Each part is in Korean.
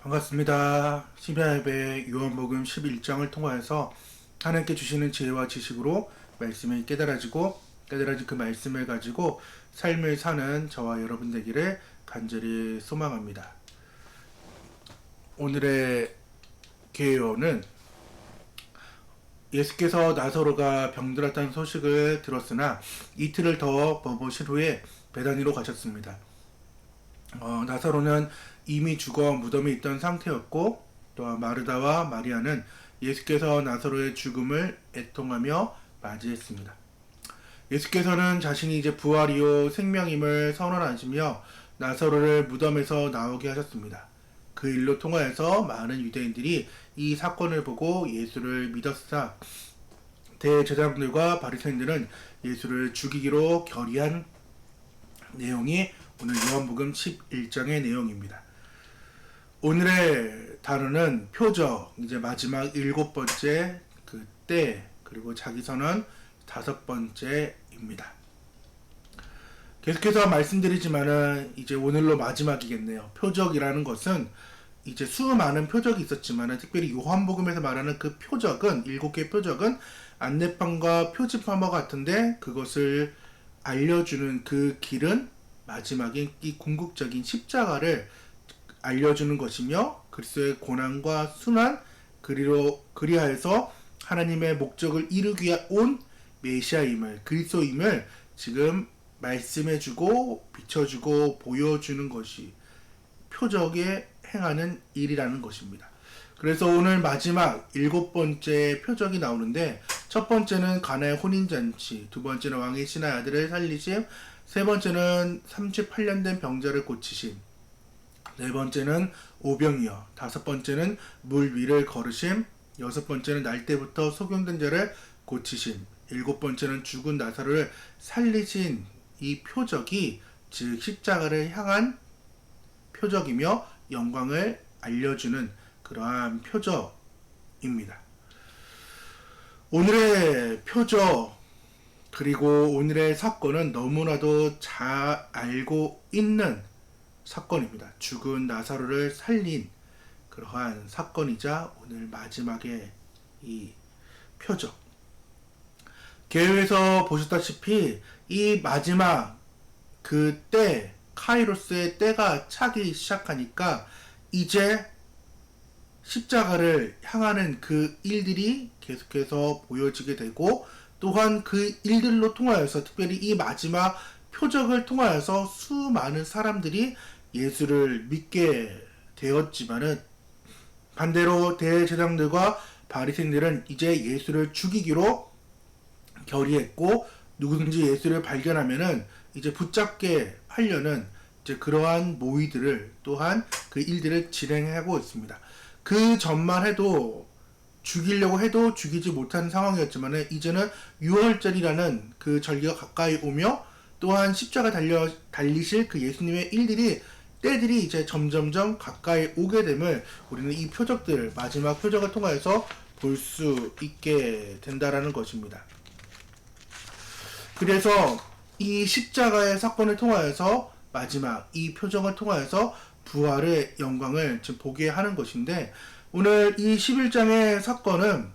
반갑습니다. 시베아의 요한복음 11장을 통하여서 하나님께 주시는 지혜와 지식으로 말씀이 깨달아진 그 말씀을 가지고 삶을 사는 저와 여러분 되기를 간절히 소망합니다. 오늘의 개요는 예수께서 나사로가 병들었다는 소식을 들었으나 이틀을 더 머무신 후에 베다니로 가셨습니다. 나사로는 이미 죽어 무덤에 있던 상태였고, 또한 마르다와 마리아는 예수께서 나사로의 죽음을 애통하며 맞이했습니다. 예수께서는 자신이 이제 부활이요 생명임을 선언하시며 나사로를 무덤에서 나오게 하셨습니다. 그 일로 통하여서 많은 유대인들이 이 사건을 보고 예수를 믿었으나 대제사장들과 바리새인들은 예수를 죽이기로 결의한 내용이 오늘 요한복음 11장의 내용입니다. 오늘의 단어는 표적, 이제 마지막 7번째 그 때, 그리고 자기선언 5번째입니다. 계속해서 말씀드리지만은 이제 오늘로 마지막이겠네요. 표적이라는 것은 이제 수많은 표적이 있었지만은 특별히 요한복음에서 말하는 그 표적은 7개의 표적은 안내판과 표지판과 같은데 그것을 알려주는 그 길은 마지막인 이 궁극적인 십자가를 알려주는 것이며 그리스도의 고난과 순환 그리하여서 하나님의 목적을 이루기 위해 온 메시아임을 그리스도임을 지금 말씀해주고 비춰주고 보여주는 것이 표적에 행하는 일이라는 것입니다. 그래서 오늘 마지막 7번째 표적이 나오는데 첫 번째는 가나의 혼인잔치, 두 번째는 왕의 신의 아들을 살리심, 세 번째는 38년 된 병자를 고치심, 네 번째는 오병이어, 다섯 번째는 물 위를 걸으심, 여섯 번째는 날 때부터 소경된 자를 고치심, 일곱 번째는 죽은 나사로를 살리신 이 표적이 즉 십자가를 향한 표적이며 영광을 알려주는 그러한 표적입니다. 오늘의 표적 그리고 오늘의 사건은 너무나도 잘 알고 있는 사건입니다. 죽은 나사로를 살린 그러한 사건이자 오늘 마지막의 이 표적. 개요에서 보셨다시피 이 마지막 그 때, 카이로스의 때가 차기 시작하니까 이제 십자가를 향하는 그 일들이 계속해서 보여지게 되고 또한 그 일들로 통하여서 특별히 이 마지막 표적을 통하여서 수많은 사람들이 예수를 믿게 되었지만은 반대로 대제사장들과 바리새인들은 이제 예수를 죽이기로 결의했고 누구든지 예수를 발견하면은 이제 붙잡게 하려는 이제 그러한 모의들을 또한 그 일들을 진행하고 있습니다. 그 전만 해도 죽이려고 해도 죽이지 못하는 상황이었지만 이제는 유월절이라는 그 절기가 가까이 오며 또한 십자가 달리실 그 예수님의 때들이 이제 점점점 가까이 오게 됨을 우리는 이 표적들, 마지막 표적을 통해서 볼 수 있게 된다라는 것입니다. 그래서 이 십자가의 사건을 통하여서 마지막 이 표적을 통하여서 부활의 영광을 지금 보게 하는 것인데 오늘 이 11장의 사건은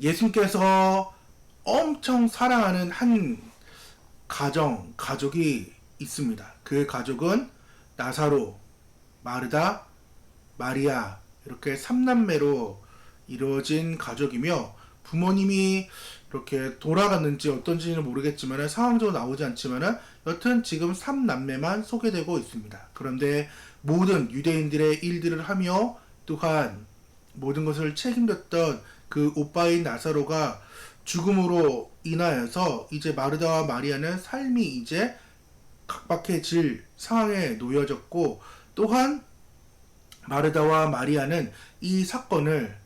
예수님께서 엄청 사랑하는 한 가족이 있습니다. 그 가족은 나사로, 마르다, 마리아 이렇게 3남매로 이루어진 가족이며 부모님이 이렇게 돌아갔는지 어떤지는 모르겠지만 상황적으로 나오지 않지만 여튼 지금 3남매만 소개되고 있습니다. 그런데 모든 유대인들의 일들을 하며 또한 모든 것을 책임졌던 그 오빠인 나사로가 죽음으로 인하여서 이제 마르다와 마리아는 삶이 이제 각박해질 상황에 놓여졌고 또한 마르다와 마리아는 이 사건을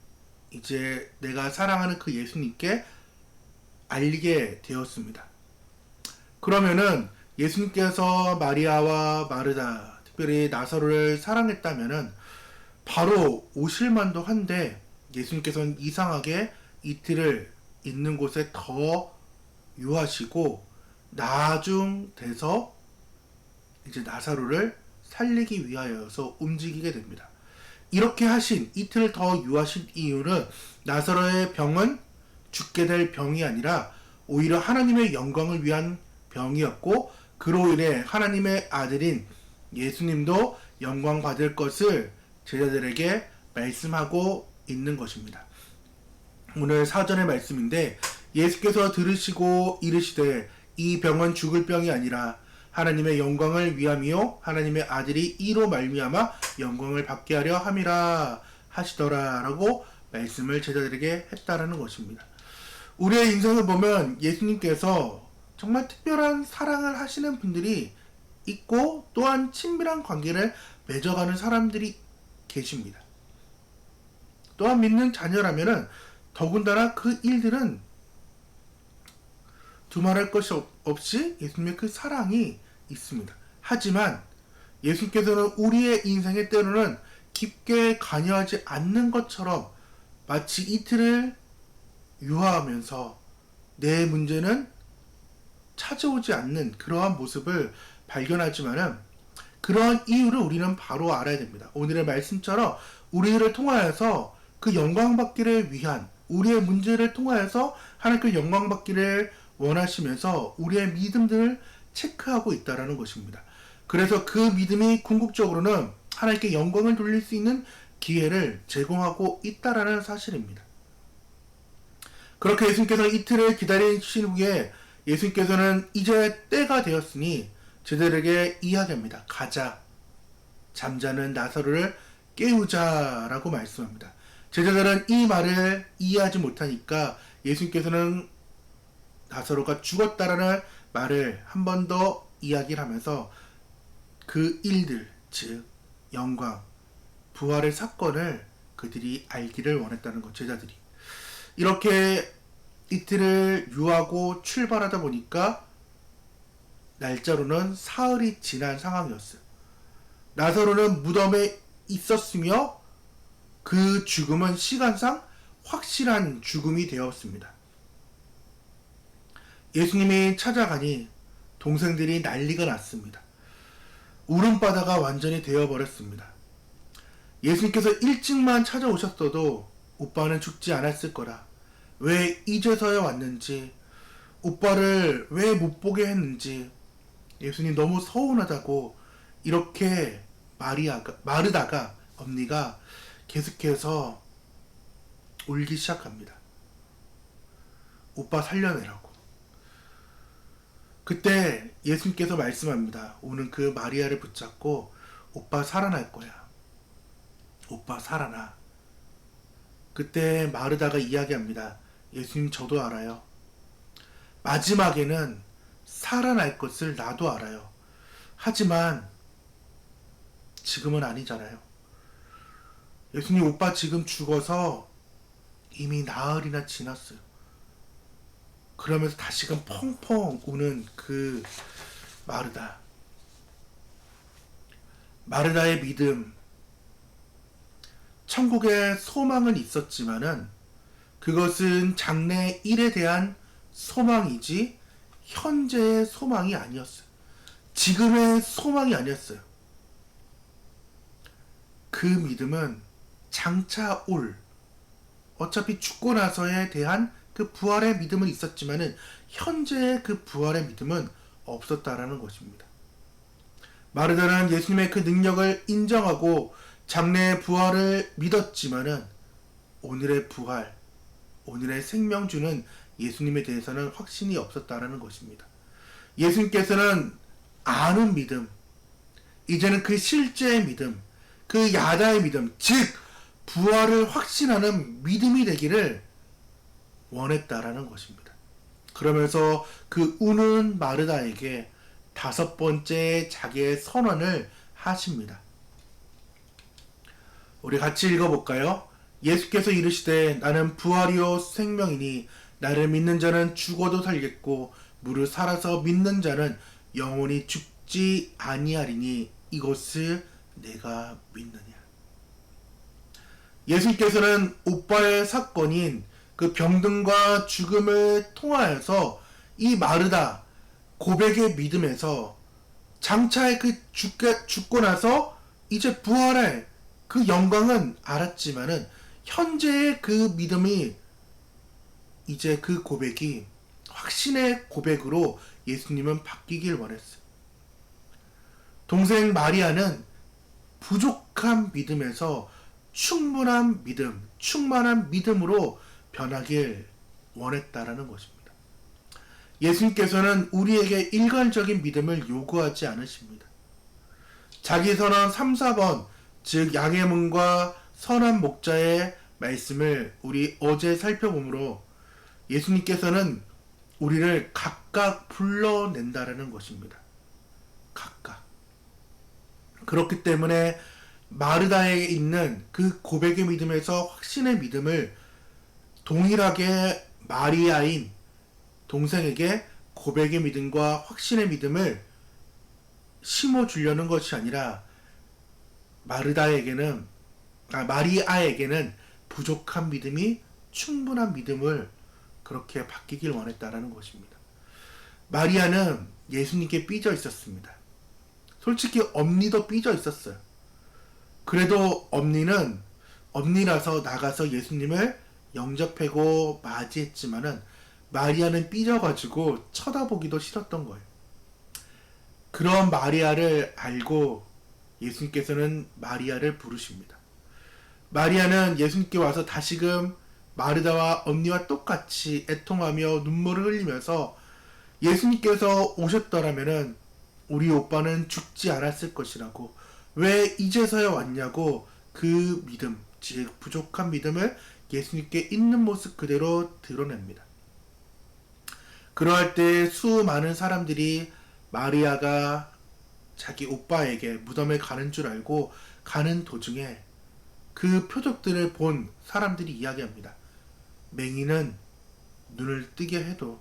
이제 내가 사랑하는 그 예수님께 알리게 되었습니다. 그러면은 예수님께서 마리아와 마르다 특별히 나사로를 사랑했다면은 바로 오실만도 한데 예수님께서는 이상하게 이틀을 있는 곳에 더 유하시고 나중 돼서 이제 나사로를 살리기 위하여서 움직이게 됩니다. 이렇게 하신 이틀을 더 유하신 이유는 나사로의 병은 죽게 될 병이 아니라 오히려 하나님의 영광을 위한 병이었고, 그로 인해 하나님의 아들인 예수님도 영광 받을 것을 제자들에게 말씀하고 있는 것입니다. 오늘 사전의 말씀인데, 예수께서 들으시고 이르시되 이 병은 죽을 병이 아니라 하나님의 영광을 위함이요 하나님의 아들이 이로 말미암아 영광을 받게 하려 함이라 하시더라 라고 말씀을 제자들에게 했다라는 것입니다. 우리의 인생을 보면 예수님께서 정말 특별한 사랑을 하시는 분들이 있고, 또한 친밀한 관계를 맺어가는 사람들이 계십니다. 또한 믿는 자녀라면은 더군다나 그 일들은 두말할 것이 없이 예수님의 그 사랑이 있습니다. 하지만 예수님께서는 우리의 인생에 때로는 깊게 관여하지 않는 것처럼 마치 이틀을 유하하면서 내 문제는 찾아오지 않는 그러한 모습을 발견하지만은, 그러한 이유를 우리는 바로 알아야 됩니다. 오늘의 말씀처럼 우리를 통하여서 그 영광 받기를 위한, 우리의 문제를 통하여서 하나님께 영광 받기를 원하시면서 우리의 믿음들을 체크하고 있다라는 것입니다. 그래서 그 믿음이 궁극적으로는 하나님께 영광을 돌릴 수 있는 기회를 제공하고 있다라는 사실입니다. 그렇게 예수님께서 이틀을 기다리신 후에 예수님께서는 이제 때가 되었으니 제자들에게 이야기합니다. 가자, 잠자는 나사로를 깨우자라고 말씀합니다. 제자들은 이 말을 이해하지 못하니까 예수님께서는 나사로가 죽었다라는 말을 한 번 더 이야기를 하면서 그 일들, 즉 영광, 부활의 사건을 그들이 알기를 원했다는 것, 제자들이. 이렇게 이틀을 유하고 출발하다 보니까 날짜로는 사흘이 지난 상황이었어요. 나사로는 무덤에 있었으며 그 죽음은 시간상 확실한 죽음이 되었습니다. 예수님이 찾아가니 동생들이 난리가 났습니다. 울음바다가 완전히 되어버렸습니다. 예수님께서 일찍만 찾아오셨어도 오빠는 죽지 않았을 거라. 왜 이제서야 왔는지, 오빠를 왜 못 보게 했는지, 예수님 너무 서운하다고 이렇게 마르다가 언니가 계속해서 울기 시작합니다. 오빠 살려내라고. 그때 예수님께서 말씀합니다. 오는 그 마리아를 붙잡고 오빠 살아날 거야. 오빠 살아나. 그때 마르다가 이야기합니다. 예수님, 저도 알아요. 마지막에는 살아날 것을 나도 알아요. 하지만 지금은 아니잖아요. 예수님, 오빠 지금 죽어서 이미 나흘이나 지났어요. 그러면서 다시금 펑펑 우는 그 마르다의 믿음, 천국에 소망은 있었지만은 그것은 장래 일에 대한 소망이지 현재의 소망이 아니었어요. 지금의 소망이 아니었어요. 그 믿음은 장차 올, 어차피 죽고 나서에 대한 그 부활의 믿음은 있었지만은 현재의 그 부활의 믿음은 없었다라는 것입니다. 마르다는 예수님의 그 능력을 인정하고 장래의 부활을 믿었지만은 오늘의 부활, 오늘의 생명주는 예수님에 대해서는 확신이 없었다라는 것입니다. 예수님께서는 아는 믿음, 이제는 그 실제의 믿음, 그 야다의 믿음, 즉 부활을 확신하는 믿음이 되기를 원했다라는 것입니다. 그러면서 그 우는 마르다에게 5번째 자기의 선언을 하십니다. 우리 같이 읽어볼까요? 예수께서 이르시되 나는 부활이요 생명이니 나를 믿는 자는 죽어도 살겠고 무릇 살아서 믿는 자는 영원히 죽지 아니하리니 이것을 내가 믿느냐. 예수님께서는 오빠의 사건인 그 병든과 죽음을 통하여서 이 마르다 고백의 믿음에서 장차에 그 죽고 나서 이제 부활할 그 영광은 알았지만은 현재의 그 믿음이 이제 그 고백이 확신의 고백으로 예수님은 바뀌길 원했어요. 동생 마리아는 부족한 믿음에서 충분한 믿음, 충만한 믿음으로 변하길 원했다라는 것입니다. 예수님께서는 우리에게 일관적인 믿음을 요구하지 않으십니다. 자기 선언 3, 4번, 즉 양의 문과 선한 목자의 말씀을 우리 어제 살펴보므로 예수님께서는 우리를 각각 불러낸다라는 것입니다. 각각. 그렇기 때문에 마르다에 있는 그 고백의 믿음에서 확신의 믿음을 동일하게 마리아인 동생에게 고백의 믿음과 확신의 믿음을 심어주려는 것이 아니라 마리아에게는 부족한 믿음이 충분한 믿음을 그렇게 바뀌길 원했다라는 것입니다. 마리아는 예수님께 삐져 있었습니다. 솔직히 엄니도 삐져 있었어요. 그래도 엄니라서 나가서 예수님을 영접하고 맞이했지만은 마리아는 삐져가지고 쳐다보기도 싫었던 거예요. 그런 마리아를 알고 예수님께서는 마리아를 부르십니다. 마리아는 예수님께 와서 다시금 마르다와 언니와 똑같이 애통하며 눈물을 흘리면서 예수님께서 오셨더라면은 우리 오빠는 죽지 않았을 것이라고, 왜 이제서야 왔냐고 그 믿음, 즉 부족한 믿음을 예수님께 있는 모습 그대로 드러냅니다. 그러할 때 수많은 사람들이 마리아가 자기 오빠에게 무덤에 가는 줄 알고 가는 도중에 그 표적들을 본 사람들이 이야기합니다. 맹인은 눈을 뜨게 해도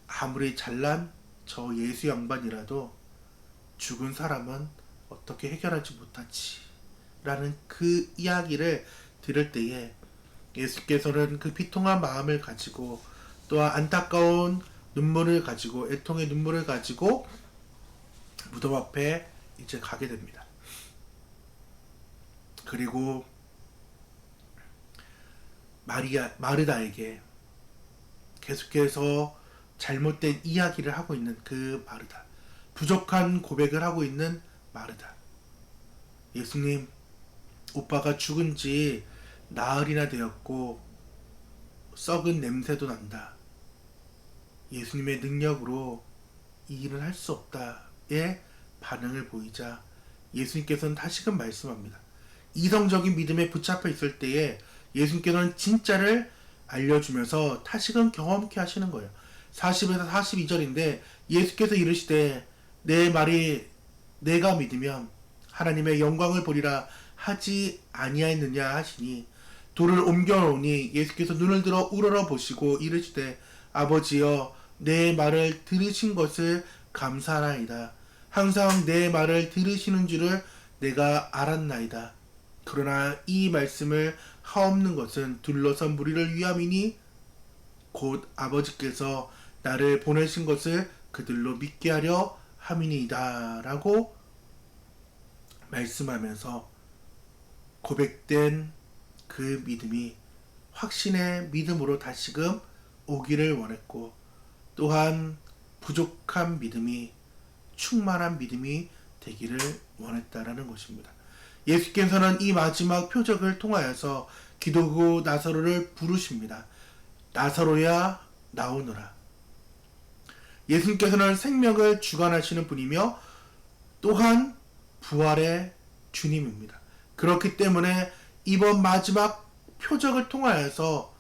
아무리 잘난 저 예수 양반이라도 죽은 사람은 어떻게 해결하지 못하지 라는 그 이야기를 들을 때에 예수께서는 그 비통한 마음을 가지고 또한 안타까운 눈물을 가지고 애통의 눈물을 가지고 무덤 앞에 이제 가게 됩니다. 그리고 마르다에게 계속해서 잘못된 이야기를 하고 있는 그 마르다, 부족한 고백을 하고 있는 마르다. 예수님, 오빠가 죽은 지 나흘이나 되었고 썩은 냄새도 난다. 예수님의 능력으로 이 일을 할 수 없다의 반응을 보이자 예수님께서는 다시금 말씀합니다. 이성적인 믿음에 붙잡혀 있을 때에 예수님께서는 진짜를 알려주면서 다시금 경험케 하시는 거예요. 40에서 42절인데 예수께서 이르시되 내 말이 내가 믿으면 하나님의 영광을 보리라 하지 아니하였느냐 하시니, 돌을 옮겨놓으니 예수께서 눈을 들어 우러러 보시고 이르시되 아버지여, 내 말을 들으신 것을 감사하나이다. 항상 내 말을 들으시는 줄을 내가 알았나이다. 그러나 이 말씀을 하옵는 것은 둘러선 무리를 위함이니 곧 아버지께서 나를 보내신 것을 그들로 믿게 하려 함이니이다 라고 말씀하면서 고백된 그 믿음이 확신의 믿음으로 다시금 오기를 원했고, 또한 부족한 믿음이 충만한 믿음이 되기를 원했다라는 것입니다. 예수께서는 이 마지막 표적을 통하여서 기도고 나사로를 부르십니다. 나사로야 나오너라. 예수님께서는 생명을 주관하시는 분이며 또한 부활의 주님입니다. 그렇기 때문에 이번 마지막 표적을 통하여서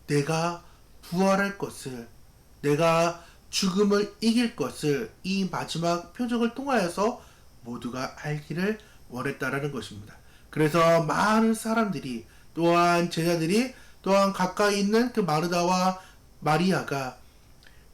내가 부활할 것을, 내가 죽음을 이길 것을 이 마지막 표적을 통하여서 모두가 알기를 원했다라는 것입니다. 그래서 많은 사람들이, 또한 제자들이, 또한 가까이 있는 그 마르다와 마리아가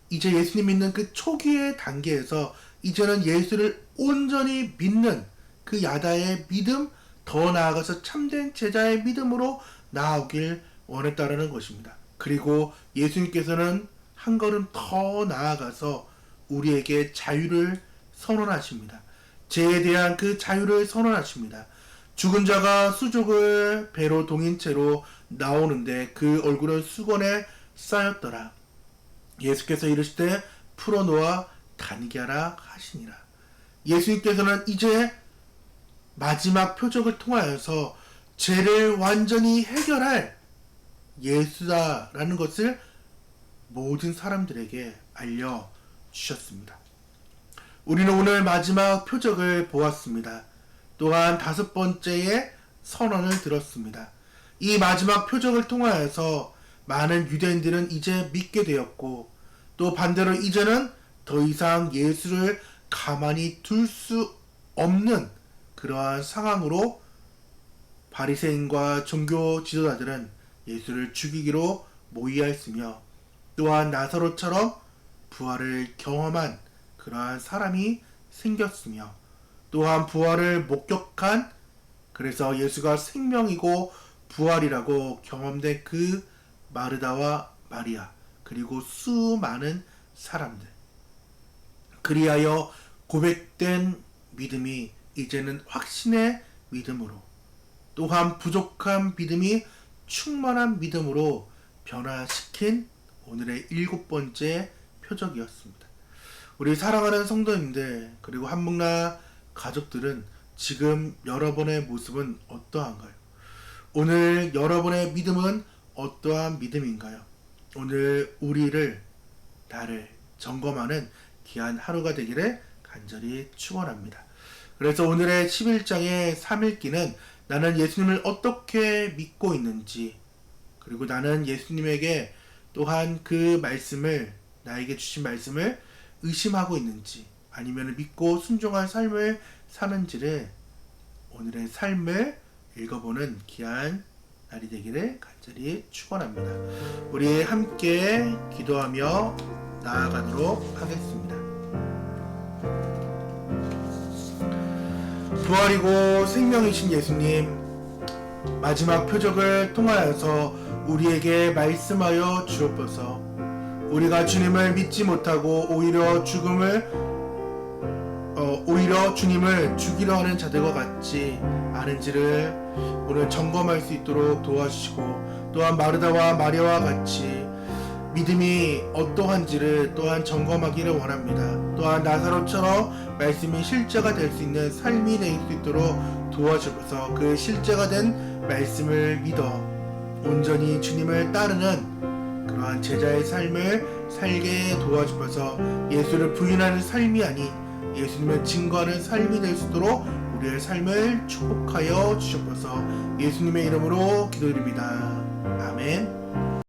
이제 예수님 믿는 그 초기의 단계에서 이제는 예수를 온전히 믿는 그 야다의 믿음, 더 나아가서 참된 제자의 믿음으로 나아오길 원했다라는 것입니다. 그리고 예수님께서는 한 걸음 더 나아가서 우리에게 자유를 선언하십니다. 죄에 대한 그 자유를 선언하십니다. 죽은 자가 수족을 배로 동인 채로 나오는데 그 얼굴은 수건에 쌓였더라. 예수께서 이르시되 풀어놓아 다니게 하라 하시니라. 예수님께서는 이제 마지막 표적을 통하여서 죄를 완전히 해결할 예수다라는 것을 모든 사람들에게 알려주셨습니다. 우리는 오늘 마지막 표적을 보았습니다. 또한 5번째의 선언을 들었습니다. 이 마지막 표적을 통하여서 많은 유대인들은 이제 믿게 되었고, 또 반대로 이제는 더 이상 예수를 가만히 둘 수 없는 그러한 상황으로 바리새인과 종교 지도자들은 예수를 죽이기로 모의하였으며, 또한 나사로처럼 부활을 경험한 그러한 사람이 생겼으며, 또한 부활을 목격한, 그래서 예수가 생명이고 부활이라고 경험된 그 마르다와 마리아, 그리고 수많은 사람들, 그리하여 고백된 믿음이 이제는 확신의 믿음으로, 또한 부족한 믿음이 충만한 믿음으로 변화시킨 오늘의 7번째 표적이었습니다. 우리 사랑하는 성도님들, 그리고 한묵나 가족들은 지금 여러분의 모습은 어떠한가요? 오늘 여러분의 믿음은 어떠한 믿음인가요? 오늘 우리를, 나를 점검하는 귀한 하루가 되기를 간절히 축원합니다. 그래서 오늘의 11장의 3일기는 나는 예수님을 어떻게 믿고 있는지, 그리고 나는 예수님에게 또한 그 말씀을, 나에게 주신 말씀을 의심하고 있는지, 아니면 믿고 순종한 삶을 사는지를, 오늘의 삶을 읽어보는 귀한 날이 되기를 간절히 축원합니다. 우리 함께 기도하며 나아가도록 하겠습니다. 부활이고 생명이신 예수님, 마지막 표적을 통하여서 우리에게 말씀하여 주옵소서. 우리가 주님을 믿지 못하고 오히려 주님을 죽이려 하는 자들과 같지 않은지를 오늘 점검할 수 있도록 도와주시고, 또한 마르다와 마리아와 같이 믿음이 어떠한지를 또한 점검하기를 원합니다. 또한 나사로처럼 말씀이 실제가 될 수 있는 삶이 될 수 있도록 도와주셔서 그 실제가 된 말씀을 믿어 온전히 주님을 따르는 그러한 제자의 삶을 살게 도와주셔서 예수를 부인하는 삶이 아닌 예수님을 증거하는 삶이 될 수 있도록 우리의 삶을 축복하여 주셔서 예수님의 이름으로 기도드립니다. 아멘.